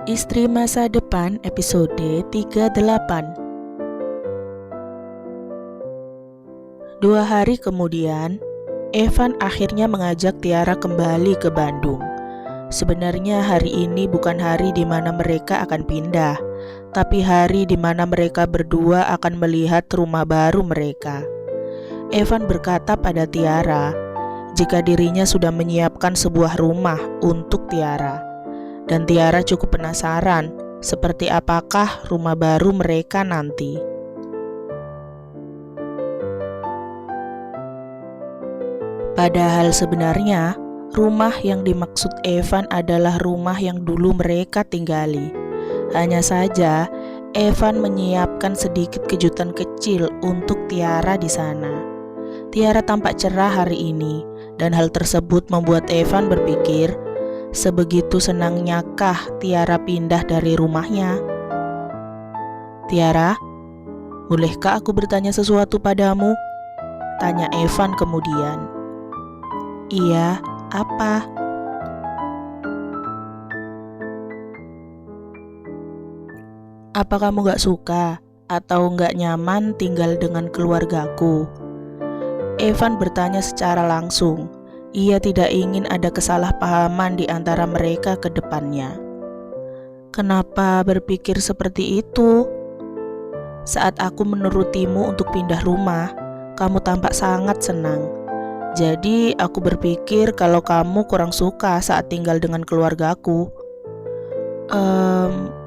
Istri Masa Depan episode 38. 2 hari kemudian, Evan akhirnya mengajak Tiara kembali ke Bandung. Sebenarnya hari ini bukan hari di mana mereka akan pindah, tapi hari di mana mereka berdua akan melihat rumah baru mereka. Evan berkata pada Tiara, jika dirinya sudah menyiapkan sebuah rumah untuk Tiara. Dan Tiara cukup penasaran seperti apakah rumah baru mereka nanti. Padahal sebenarnya rumah yang dimaksud Evan adalah rumah yang dulu mereka tinggali. Hanya saja Evan menyiapkan sedikit kejutan kecil untuk Tiara di sana. Tiara tampak cerah hari ini, dan hal tersebut membuat Evan berpikir, sebegitu senangnyakkah Tiara pindah dari rumahnya? Tiara, bolehkah aku bertanya sesuatu padamu? Tanya Evan kemudian. Iya, apa? Apa kamu gak suka atau gak nyaman tinggal dengan keluargaku? Evan bertanya secara langsung. Ia tidak ingin ada kesalahpahaman di antara mereka ke depannya. Kenapa berpikir seperti itu? Saat aku menurutimu untuk pindah rumah, kamu tampak sangat senang. Jadi aku berpikir kalau kamu kurang suka saat tinggal dengan keluargaku.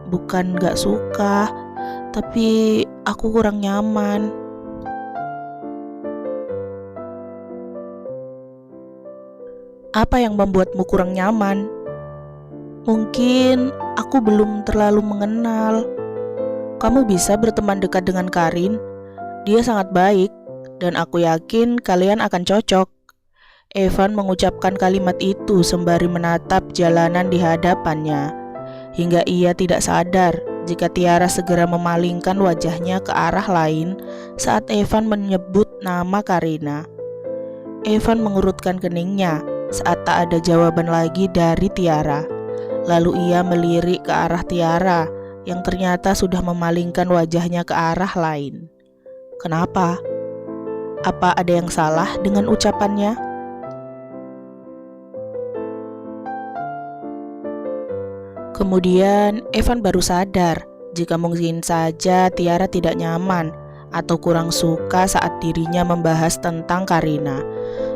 Bukan gak suka, tapi aku kurang nyaman. Apa yang membuatmu kurang nyaman? Mungkin aku belum terlalu mengenal. Kamu bisa berteman dekat dengan Karin. Dia sangat baik, dan aku yakin kalian akan cocok. Evan mengucapkan kalimat itu sembari menatap jalanan di hadapannya, hingga ia tidak sadar jika Tiara segera memalingkan wajahnya ke arah lain saat Evan menyebut nama Karina. Evan mengurutkan keningnya saat tak ada jawaban lagi dari Tiara. Lalu ia melirik ke arah Tiara yang ternyata sudah memalingkan wajahnya ke arah lain. Kenapa? Apa ada yang salah dengan ucapannya? Kemudian Evan baru sadar jika mungkin saja Tiara tidak nyaman atau kurang suka saat dirinya membahas tentang Karina.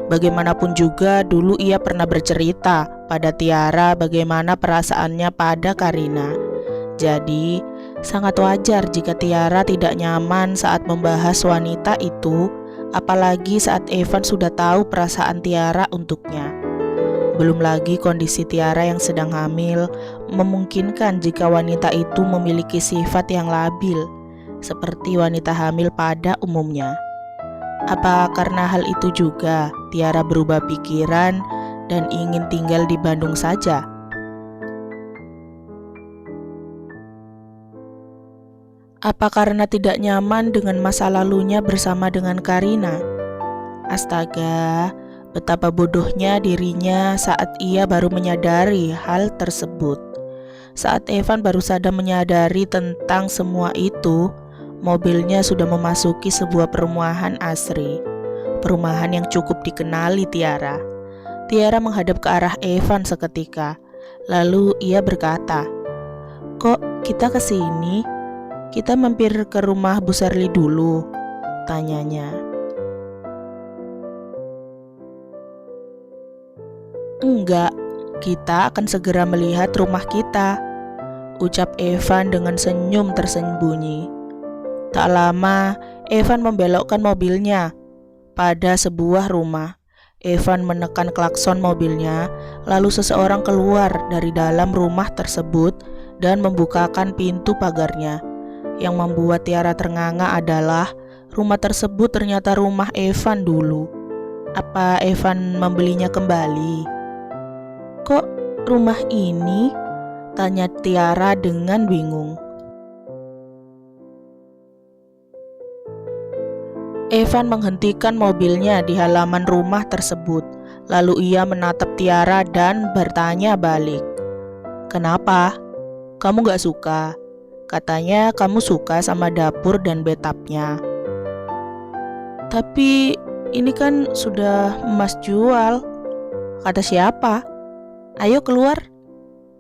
Bagaimanapun juga dulu ia pernah bercerita pada Tiara bagaimana perasaannya pada Karina. Jadi sangat wajar jika Tiara tidak nyaman saat membahas wanita itu, apalagi saat Evan sudah tahu perasaan Tiara untuknya. Belum lagi kondisi Tiara yang sedang hamil memungkinkan jika wanita itu memiliki sifat yang labil, seperti wanita hamil pada umumnya. Apa karena hal itu juga Tiara berubah pikiran dan ingin tinggal di Bandung saja? Apa karena tidak nyaman dengan masa lalunya bersama dengan Karina? Astaga, betapa bodohnya dirinya saat ia baru menyadari hal tersebut. Saat Evan baru sadar menyadari tentang semua itu, mobilnya sudah memasuki sebuah perumahan asri. Perumahan yang cukup dikenali Tiara. Tiara menghadap ke arah Evan seketika. Lalu ia berkata, "Kok kita ke sini? Kita mampir ke rumah Bu Sherly dulu?" tanyanya. "Enggak, kita akan segera melihat rumah kita," ucap Evan dengan senyum tersembunyi. Tak lama, Evan membelokkan mobilnya pada sebuah rumah. Evan menekan klakson mobilnya, lalu seseorang keluar dari dalam rumah tersebut dan membukakan pintu pagarnya. Yang membuat Tiara ternganga adalah rumah tersebut ternyata rumah Evan dulu. Apa Evan membelinya kembali? "Kok rumah ini?" tanya Tiara dengan bingung. Evan menghentikan mobilnya di halaman rumah tersebut. Lalu ia menatap Tiara dan bertanya balik, "Kenapa?" Kamu gak suka. Katanya kamu suka sama dapur dan bathtubnya. Tapi ini kan sudah Mas jual. Kata siapa? Ayo keluar,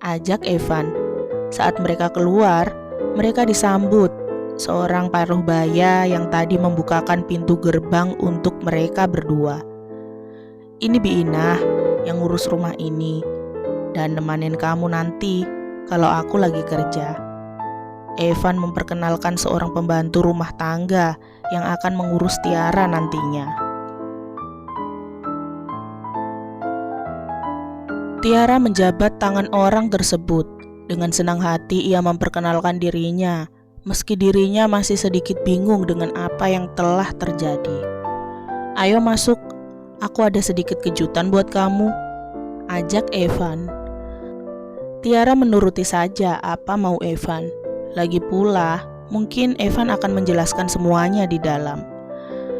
ajak Evan. Saat mereka keluar, mereka disambut seorang paruh baya yang tadi membukakan pintu gerbang untuk mereka berdua. Ini Biinah yang ngurus rumah ini dan nemanin kamu nanti kalau aku lagi kerja. Evan memperkenalkan seorang pembantu rumah tangga yang akan mengurus Tiara nantinya. Tiara menjabat tangan orang tersebut. Dengan senang hati ia memperkenalkan dirinya, meski dirinya masih sedikit bingung dengan apa yang telah terjadi. Ayo masuk, aku ada sedikit kejutan buat kamu, ajak Evan. Tiara menuruti saja apa mau Evan. Lagi pula, mungkin Evan akan menjelaskan semuanya di dalam.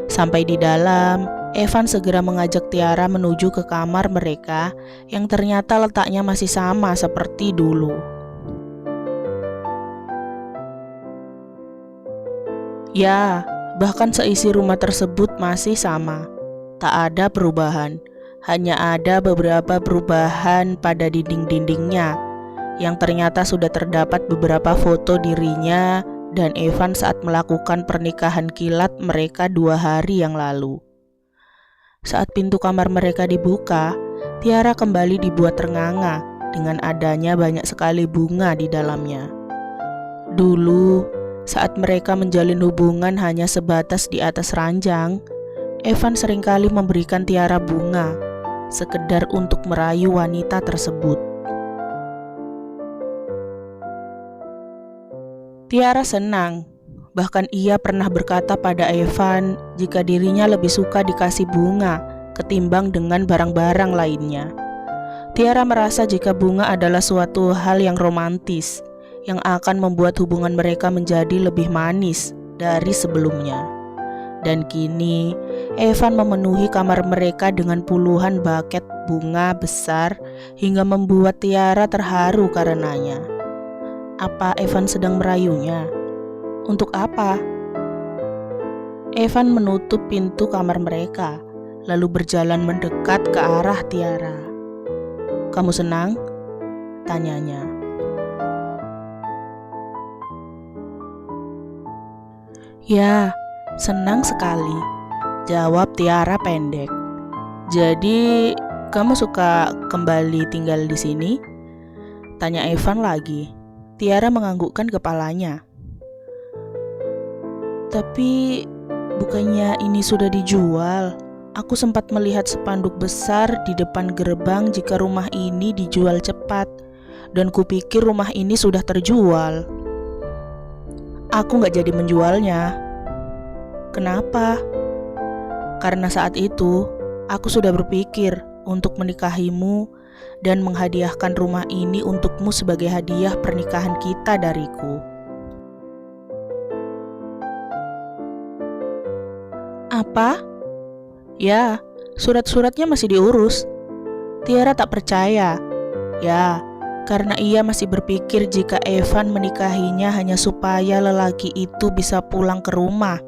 Sampai di dalam, Evan segera mengajak Tiara menuju ke kamar mereka yang ternyata letaknya masih sama seperti dulu. Ya, bahkan seisi rumah tersebut masih sama. Tak ada perubahan, hanya ada beberapa perubahan pada dinding-dindingnya yang ternyata sudah terdapat beberapa foto dirinya dan Evan saat melakukan pernikahan kilat mereka 2 hari yang lalu. Saat pintu kamar mereka dibuka, Tiara kembali dibuat ternganga dengan adanya banyak sekali bunga di dalamnya. Dulu, saat mereka menjalin hubungan hanya sebatas di atas ranjang, Evan seringkali memberikan Tiara bunga, sekedar untuk merayu wanita tersebut. Tiara senang, bahkan ia pernah berkata pada Evan jika dirinya lebih suka dikasih bunga ketimbang dengan barang-barang lainnya. Tiara merasa jika bunga adalah suatu hal yang romantis, yang akan membuat hubungan mereka menjadi lebih manis dari sebelumnya. Dan kini, Evan memenuhi kamar mereka dengan puluhan buket bunga besar hingga membuat Tiara terharu karenanya. Apa Evan sedang merayunya? Untuk apa? Evan menutup pintu kamar mereka, lalu berjalan mendekat ke arah Tiara. "Kamu senang?" tanyanya. "Ya, senang sekali," jawab Tiara pendek. "Jadi, kamu suka kembali tinggal di sini?" tanya Evan lagi. Tiara menganggukkan kepalanya. "Tapi, bukannya ini sudah dijual? Aku sempat melihat spanduk besar di depan gerbang jika rumah ini dijual cepat, dan kupikir rumah ini sudah terjual." "Aku gak jadi menjualnya." "Kenapa?" "Karena saat itu, aku sudah berpikir untuk menikahimu dan menghadiahkan rumah ini untukmu sebagai hadiah pernikahan kita dariku." "Apa?" "Ya, surat-suratnya masih diurus." Tiara tak percaya. Ya, karena ia masih berpikir jika Evan menikahinya hanya supaya lelaki itu bisa pulang ke rumah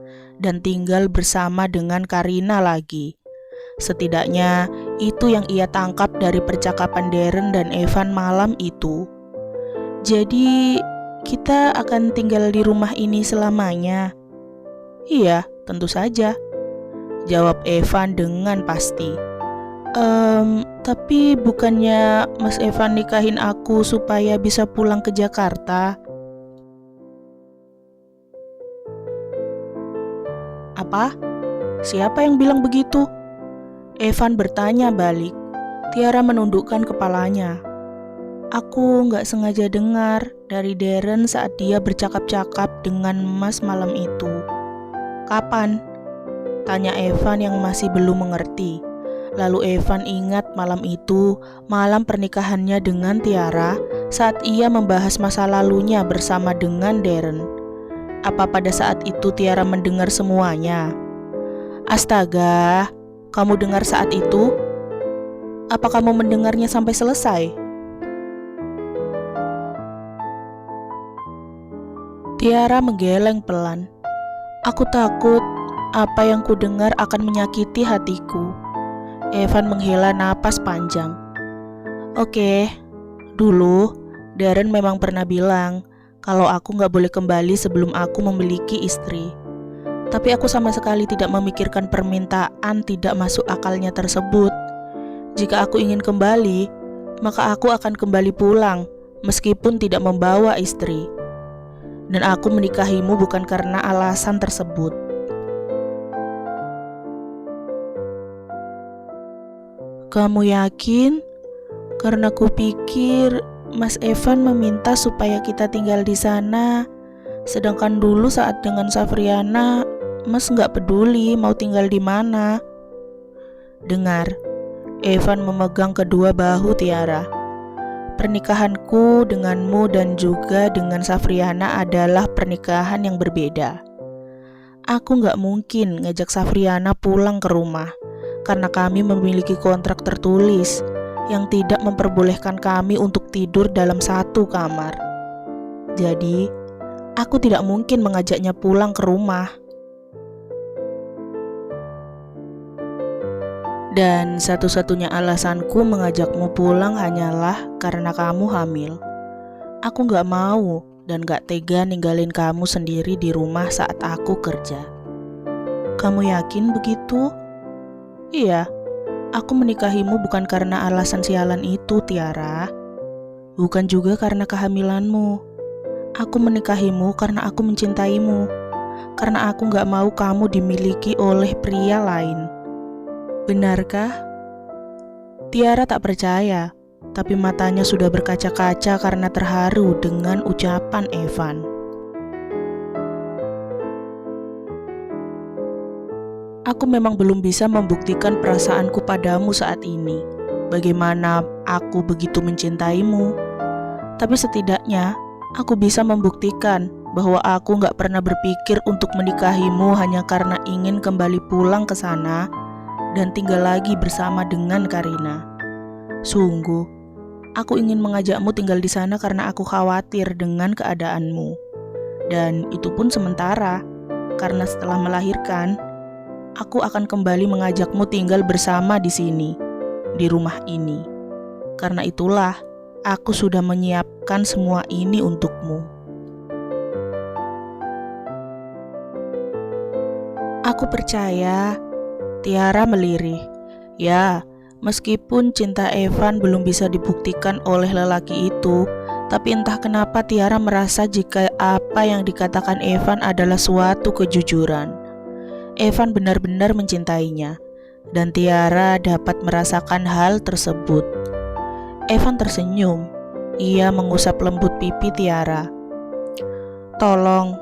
dan tinggal bersama dengan Karina lagi. Setidaknya itu yang ia tangkap dari percakapan Darren dan Evan malam itu. "Jadi kita akan tinggal di rumah ini selamanya?" "Iya, tentu saja," jawab Evan dengan pasti. Tapi bukannya Mas Evan nikahin aku supaya bisa pulang ke Jakarta?" "Apa? Siapa yang bilang begitu?" Evan bertanya balik. Tiara menundukkan kepalanya. "Aku gak sengaja dengar dari Darren saat dia bercakap-cakap dengan Mas malam itu." "Kapan?" tanya Evan yang masih belum mengerti. Lalu Evan ingat malam itu, malam pernikahannya dengan Tiara, saat ia membahas masa lalunya bersama dengan Darren. Apa pada saat itu Tiara mendengar semuanya? "Astaga, kamu dengar saat itu? Apa kamu mendengarnya sampai selesai?" Tiara menggeleng pelan. Aku takut apa yang kudengar akan menyakiti hatiku. Evan menghela napas panjang. Oke, dulu Darren memang pernah bilang kalau aku gak boleh kembali sebelum aku memiliki istri. Tapi aku sama sekali tidak memikirkan permintaan tidak masuk akalnya tersebut. Jika aku ingin kembali, maka aku akan kembali pulang meskipun tidak membawa istri. Dan aku menikahimu bukan karena alasan tersebut. Kamu yakin? Karena kupikir Mas Evan meminta supaya kita tinggal di sana. Sedangkan dulu saat dengan Safriana, Mas nggak peduli mau tinggal di mana. Dengar, Evan memegang kedua bahu Tiara. Pernikahanku denganmu dan juga dengan Safriana adalah pernikahan yang berbeda. Aku nggak mungkin ngajak Safriana pulang ke rumah karena kami memiliki kontrak tertulis yang tidak memperbolehkan kami untuk tidur dalam satu kamar. Jadi, aku tidak mungkin mengajaknya pulang ke rumah. Dan satu-satunya alasanku mengajakmu pulang hanyalah karena kamu hamil. Aku gak mau dan gak tega ninggalin kamu sendiri di rumah saat aku kerja. Kamu yakin begitu? Iya, aku menikahimu bukan karena alasan sialan itu, Tiara. Bukan juga karena kehamilanmu. Aku menikahimu karena aku mencintaimu. Karena aku gak mau kamu dimiliki oleh pria lain. Benarkah? Tiara tak percaya, tapi matanya sudah berkaca-kaca karena terharu dengan ucapan Evan. Aku memang belum bisa membuktikan perasaanku padamu saat ini. Bagaimana aku begitu mencintaimu. Tapi setidaknya, aku bisa membuktikan bahwa aku gak pernah berpikir untuk menikahimu hanya karena ingin kembali pulang ke sana dan tinggal lagi bersama dengan Karina. Sungguh, aku ingin mengajakmu tinggal di sana karena aku khawatir dengan keadaanmu. Dan itu pun sementara, karena setelah melahirkan, aku akan kembali mengajakmu tinggal bersama di sini, di rumah ini. Karena itulah, aku sudah menyiapkan semua ini untukmu. Aku percaya. Tiara melirih. Ya, meskipun cinta Evan belum bisa dibuktikan oleh lelaki itu, tapi entah kenapa Tiara merasa jika apa yang dikatakan Evan adalah suatu kejujuran. Evan benar-benar mencintainya, dan Tiara dapat merasakan hal tersebut. Evan tersenyum. Ia mengusap lembut pipi Tiara. Tolong,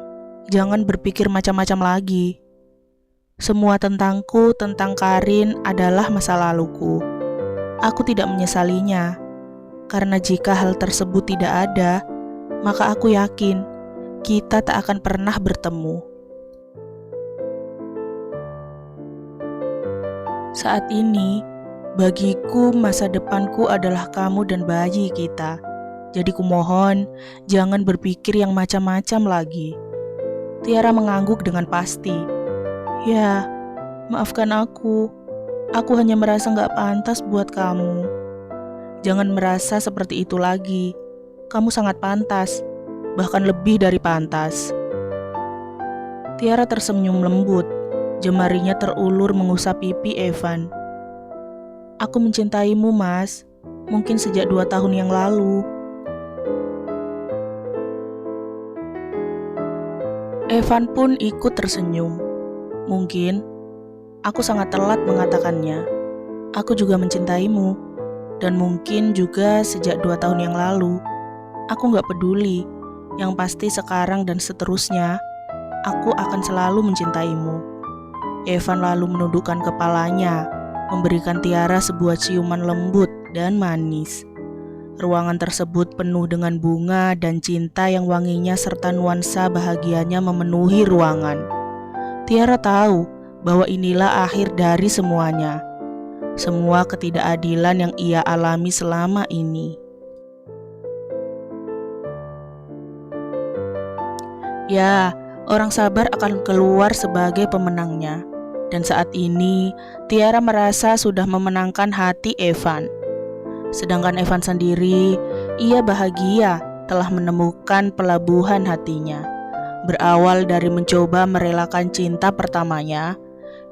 jangan berpikir macam-macam lagi. Semua tentangku, tentang Karin adalah masa laluku. Aku tidak menyesalinya, karena jika hal tersebut tidak ada, maka aku yakin kita tak akan pernah bertemu. Saat ini, bagiku masa depanku adalah kamu dan bayi kita. Jadi kumohon, jangan berpikir yang macam-macam lagi. Tiara mengangguk dengan pasti. Ya, maafkan aku. Aku hanya merasa gak pantas buat kamu. Jangan merasa seperti itu lagi. Kamu sangat pantas, bahkan lebih dari pantas. Tiara tersenyum lembut. Jemarinya terulur mengusap pipi Evan. Aku mencintaimu, Mas. Mungkin sejak 2 tahun yang lalu. Evan pun ikut tersenyum. Mungkin aku sangat telat mengatakannya. Aku juga mencintaimu. Dan mungkin juga sejak 2 tahun yang lalu. Aku gak peduli. Yang pasti sekarang dan seterusnya, aku akan selalu mencintaimu. Evan lalu menundukkan kepalanya, memberikan Tiara sebuah ciuman lembut dan manis. Ruangan tersebut penuh dengan bunga dan cinta yang wanginya serta nuansa bahagianya memenuhi ruangan. Tiara tahu bahwa inilah akhir dari semuanya. Semua ketidakadilan yang ia alami selama ini. Ya, orang sabar akan keluar sebagai pemenangnya. Dan saat ini, Tiara merasa sudah memenangkan hati Evan. Sedangkan Evan sendiri, ia bahagia telah menemukan pelabuhan hatinya. Berawal dari mencoba merelakan cinta pertamanya,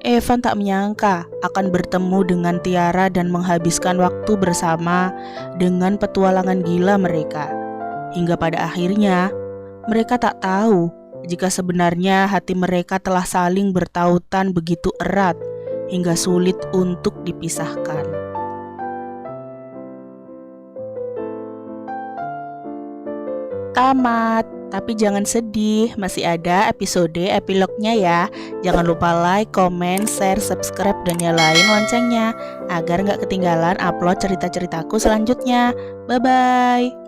Evan tak menyangka akan bertemu dengan Tiara dan menghabiskan waktu bersama dengan petualangan gila mereka. Hingga pada akhirnya, mereka tak tahu jika sebenarnya hati mereka telah saling bertautan begitu erat hingga sulit untuk dipisahkan. Tamat, tapi jangan sedih, masih ada episode epilognya ya. Jangan lupa like, comment, share, subscribe, dan nyalain loncengnya agar nggak ketinggalan upload cerita-ceritaku selanjutnya. Bye-bye.